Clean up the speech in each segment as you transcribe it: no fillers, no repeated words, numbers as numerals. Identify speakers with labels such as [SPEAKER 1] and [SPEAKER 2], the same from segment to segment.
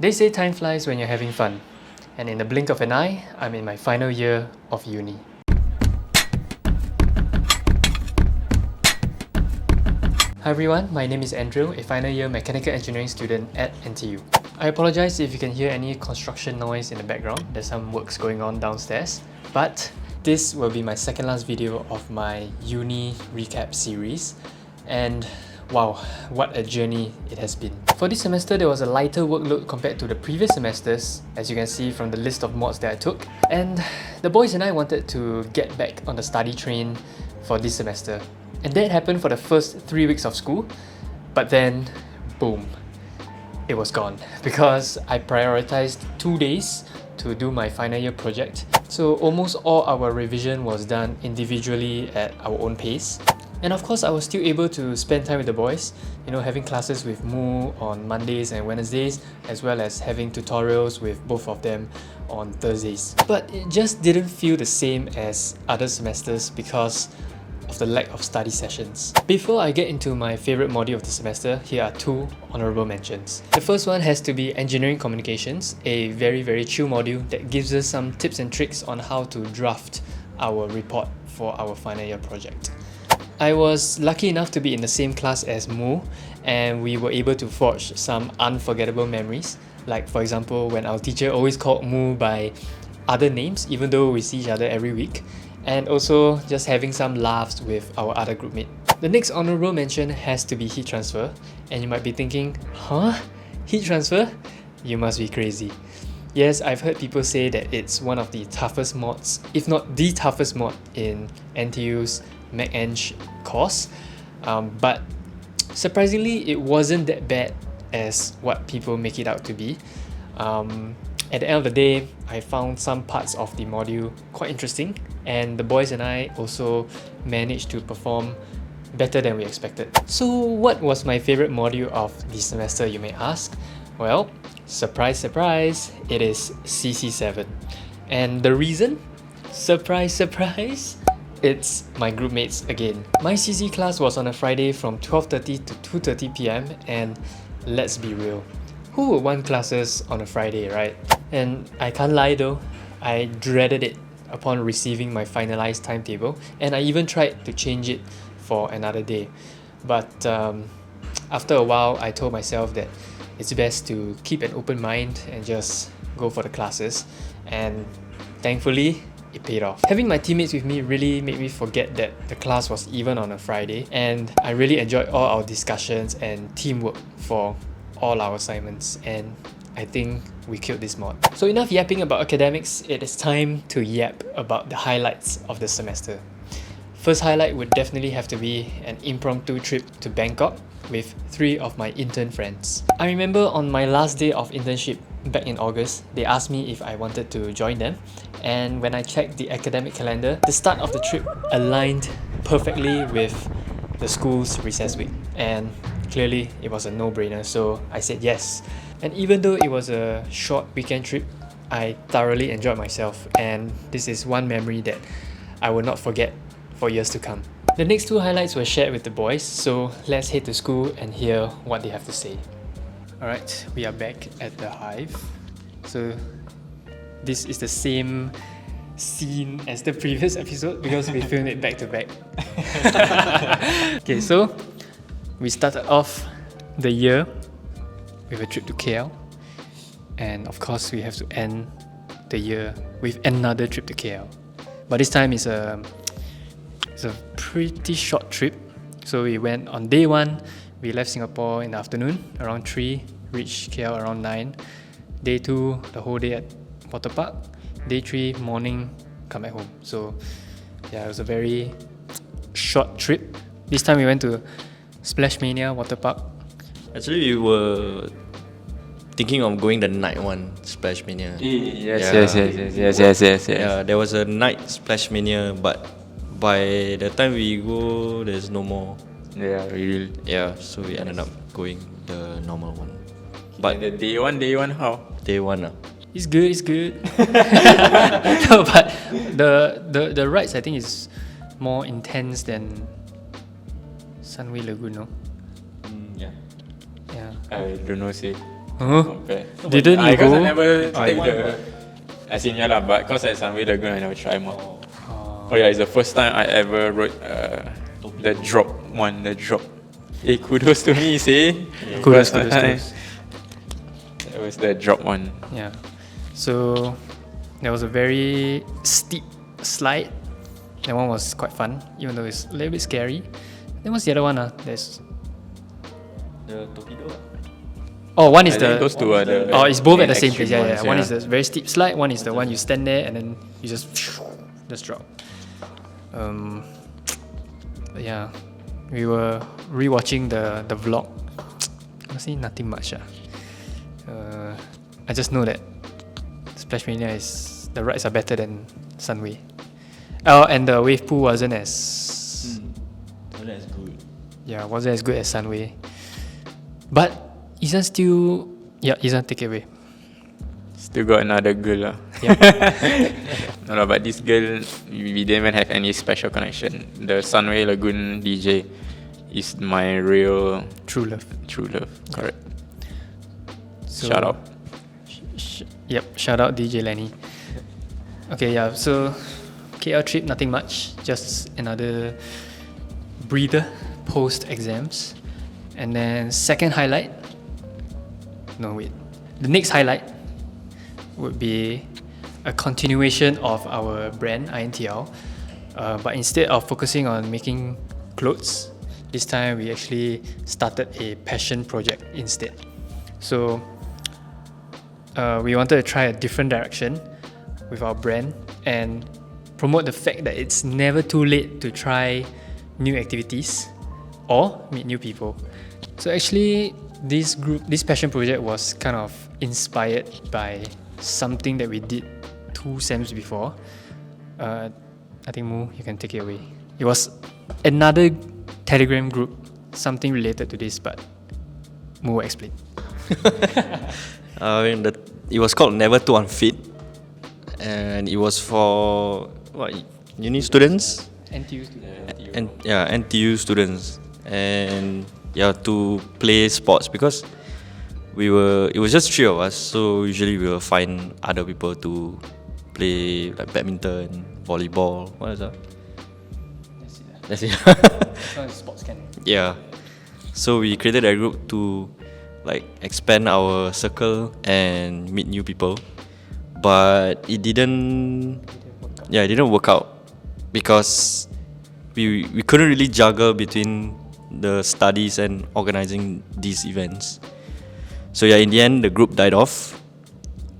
[SPEAKER 1] They say time flies when you're having fun, and in the blink of an eye, I'm in my final year of uni. Hi everyone, my name is Andrew, a final year mechanical engineering student at NTU. I apologize if you can hear any construction noise in the background. There's some works going on downstairs. But this will be my second last video of my uni recap series. And wow, what a journey it has been. For this semester, there was a lighter workload compared to the previous semesters, as you can see from the list of mods that I took. And the boys and I wanted to get back on the study train for this semester. And that happened for the first 3 weeks of school, but then, boom, it was gone because I prioritized 2 days to do my final year project. So almost all our revision was done individually at our own pace. And of course, I was still able to spend time with the boys, having classes with Mu on Mondays and Wednesdays, as well as having tutorials with both of them on Thursdays. But it just didn't feel the same as other semesters because of the lack of study sessions. Before I get into my favourite module of the semester, here are 2 honourable mentions. The first one has to be Engineering Communications, a very chill module that gives us some tips and tricks on how to draft our report for our final year project. I was lucky enough to be in the same class as Mu, and we were able to forge some unforgettable memories. Like for example, when our teacher always called Mu by other names even though we see each other every week. And also just having some laughs with our other groupmate. The next honourable mention has to be heat transfer, and you might be thinking, huh? Heat transfer? You must be crazy. Yes, I've heard people say that it's one of the toughest mods, if not the toughest mod in NTU's Mech-Eng course, but surprisingly it wasn't that bad as what people make it out to be. At the end of the day, I found some parts of the module quite interesting, and the boys and I also managed to perform better than we expected. So what was my favourite module of the semester, you may ask? Well, surprise, it is CC7. And the reason? Surprise, it's my groupmates again. My CC class was on a Friday from 12:30 to 2:30 PM, and let's be real, who would want classes on a Friday, right? And I can't lie though, I dreaded it upon receiving my finalized timetable, and I even tried to change it for another day. But after a while, I told myself that it's best to keep an open mind and just go for the classes, and thankfully, it paid off. Having my teammates with me really made me forget that the class was even on a Friday, and I really enjoyed all our discussions and teamwork for all our assignments, and I think we killed this mod. So enough yapping about academics, it is time to yap about the highlights of the semester. First highlight would definitely have to be an impromptu trip to Bangkok with 3 of my intern friends. I remember on my last day of internship back in August, they asked me if I wanted to join them, and when I checked the academic calendar, the start of the trip aligned perfectly with the school's recess week, and clearly it was a no-brainer, so I said yes. And even though it was a short weekend trip, I thoroughly enjoyed myself, and this is one memory that I will not forget for years to come. The next 2 highlights were shared with the boys, so let's head to school and hear what they have to say. Alright, we are back at the Hive. So this is the same scene as the previous episode because we filmed it back to back. Okay, so we started off the year with a trip to KL, and of course we have to end the year with another trip to KL, but this time it's a pretty short trip. So we went on day 1, we left Singapore in the afternoon around 3, reached KL around 9. Day 2, the whole day at water park. Day 3, morning, come back home. So yeah, it was a very short trip. This time we went to Splash Mania water park.
[SPEAKER 2] Actually, we were thinking of going the night one, Splash Mania.
[SPEAKER 3] Yes.
[SPEAKER 2] Yeah, there was a night Splash Mania, but by the time we go, there's no more.
[SPEAKER 3] Yeah, really.
[SPEAKER 2] Yeah, so we ended up going the normal one.
[SPEAKER 3] But the day one how?
[SPEAKER 2] Day 1
[SPEAKER 1] It's good. No, but the rides I think is more intense than Sunway Lagoon, no?
[SPEAKER 3] Yeah.
[SPEAKER 1] Yeah.
[SPEAKER 3] I don't know, say.
[SPEAKER 1] Huh?
[SPEAKER 3] Okay.
[SPEAKER 1] Didn't you
[SPEAKER 3] Because
[SPEAKER 1] go?
[SPEAKER 3] I never
[SPEAKER 1] Oh,
[SPEAKER 3] take
[SPEAKER 1] you
[SPEAKER 3] the. As in, yeah, lah, but because at Sunway Lagoon, I never try more.
[SPEAKER 1] Oh.
[SPEAKER 3] Oh, yeah, it's the first time I ever rode the drop one, the drop. Hey, kudos to me, say.
[SPEAKER 1] Kudos.
[SPEAKER 3] It was the drop one.
[SPEAKER 1] Yeah. So there was a very steep slide. That one was quite fun, even though it's a little bit scary. Then what's the other one? There's
[SPEAKER 2] The torpedo.
[SPEAKER 1] one is
[SPEAKER 3] I think
[SPEAKER 1] the
[SPEAKER 3] those two are the.
[SPEAKER 1] oh, it's both at the same
[SPEAKER 3] extreme
[SPEAKER 1] place. Yeah.
[SPEAKER 3] ones,
[SPEAKER 1] One is the very steep slide. One is the one you stand there and then you just drop. But yeah, we were rewatching the vlog. Honestly, nothing much. I just know that Splash Mania is the rides are better than Sunway. Oh, and the wave pool wasn't as
[SPEAKER 2] That's good.
[SPEAKER 1] yeah, wasn't as good as Sunway. But Izan still Izan take it away.
[SPEAKER 3] Still got another girl lah.
[SPEAKER 1] Yeah.
[SPEAKER 3] No, lah, but this girl, we didn't even have any special connection. The Sunway Lagoon DJ is my real
[SPEAKER 1] True love.
[SPEAKER 3] Correct.
[SPEAKER 1] So,
[SPEAKER 3] Shout out.
[SPEAKER 1] Shout out DJ Lenny. Okay, yeah. So KL trip, nothing much. Just another breather post exams, and then second highlight. No wait, the next highlight would be a continuation of our brand INTL, but instead of focusing on making clothes, this time we actually started a passion project instead. So we wanted to try a different direction with our brand and promote the fact that it's never too late to try new activities or meet new people. So actually, this passion project was kind of inspired by something that we did 2 SEMs before. I think Mu, you can take it away. It was another Telegram group, something related to this, but Mu will explain.
[SPEAKER 2] It was called Never Too Unfit, and it was for uni students.
[SPEAKER 1] NTU students.
[SPEAKER 2] NTU students, and to play sports because it was just 3 of us, so usually we will find other people to play like badminton, volleyball. What is that? That's it.
[SPEAKER 1] Sports can.
[SPEAKER 2] Yeah. So we created a group to expand our circle and meet new people, but it didn't work out because we couldn't really juggle between the studies and organizing these events. So in the end the group died off,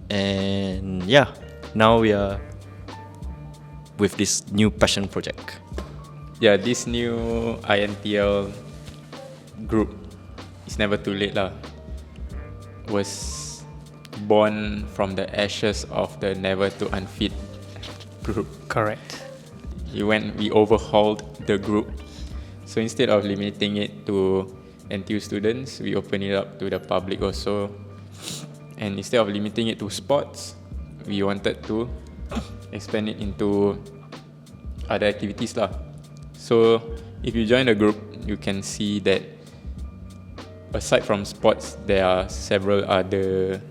[SPEAKER 2] and now we are with this new passion project.
[SPEAKER 3] Yeah, this new INTL group, it's never too late lah, was born from the ashes of the Never Too Unfit group.
[SPEAKER 1] Correct.
[SPEAKER 3] We overhauled the group. So instead of limiting it to NTU students, we open it up to the public also. And instead of limiting it to sports, we wanted to expand it into other activities lah. So if you join the group, you can see that aside from sports, there are several other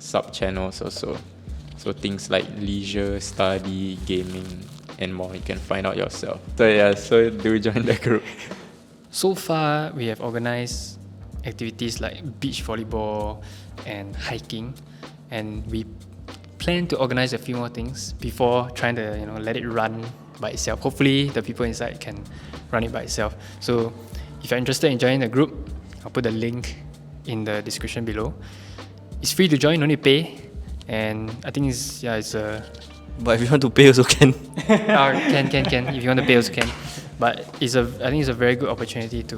[SPEAKER 3] sub-channels also. So things like leisure, study, gaming, and more. You can find out yourself. So do join the group.
[SPEAKER 1] So far, we have organized activities like beach volleyball and hiking, and we plan to organize a few more things before trying to let it run by itself. Hopefully, the people inside can run it by itself. So, if you're interested in joining the group, I'll put the link in the description below. It's free to join, no need to pay, and I think it's a.
[SPEAKER 2] But if you want to pay also can.
[SPEAKER 1] Can. If you want to pay also can. But I think it's a very good opportunity to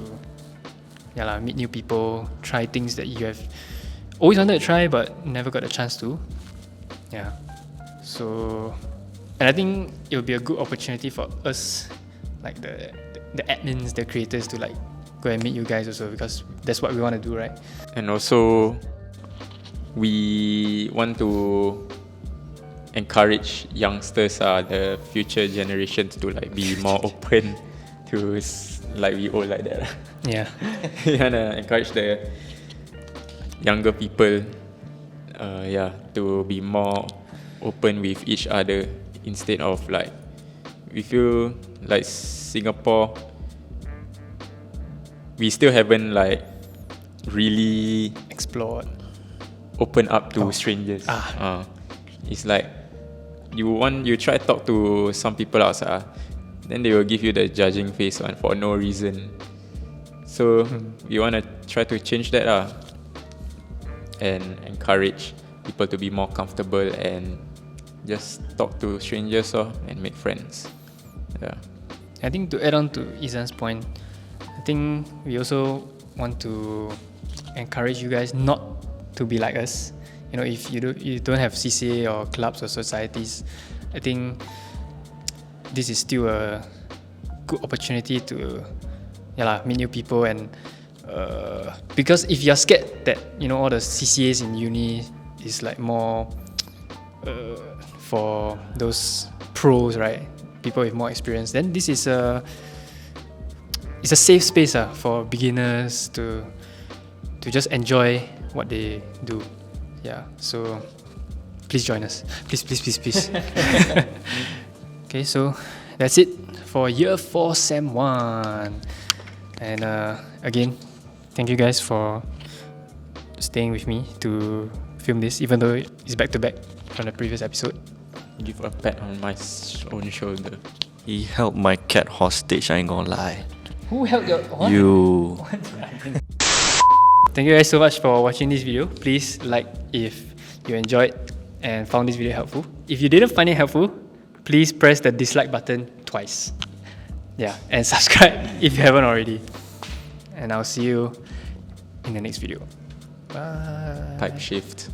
[SPEAKER 1] meet new people, try things that you have always wanted to try but never got a chance to. Yeah. So, and I think it will be a good opportunity for us, like the admins, the creators, to go and meet you guys also, because that's what we want to do, right?
[SPEAKER 3] And also, we want to encourage youngsters, the future generations, to be more open to we all like that.
[SPEAKER 1] Yeah.
[SPEAKER 3] We wanna encourage younger people, to be more open with each other instead of like, we feel like Singapore, we still haven't like really
[SPEAKER 1] Explored.
[SPEAKER 3] open up to strangers. It's like you try to talk to some people outside, then they will give you the judging face one for no reason. So we want to try to change that and encourage people to be more comfortable and just talk to strangers and make friends. Yeah.
[SPEAKER 1] I think to add on to Izan's point, I think we also want to encourage you guys not to be like us. You know, if you don't have CCA or clubs or societies, I think this is still a good opportunity to meet new people. And because if you're scared that all the CCAs in uni is like more for those pros, right? People with more experience, then this is it's a safe space for beginners to just enjoy what they do. Yeah, so please join us. Please. Okay, so that's it for year 4 SEM 1. And again, thank you guys for staying with me to film this, even though it's back to back from the previous episode.
[SPEAKER 3] Give a pat on my own shoulder.
[SPEAKER 2] He held my cat hostage, I ain't gonna lie.
[SPEAKER 1] Who held your what?
[SPEAKER 2] You.
[SPEAKER 1] Thank you guys so much for watching this video. Please like if you enjoyed and found this video helpful. If you didn't find it helpful, please press the dislike button twice. Yeah, and subscribe if you haven't already. And I'll see you in the next video. Bye.
[SPEAKER 3] Type shift.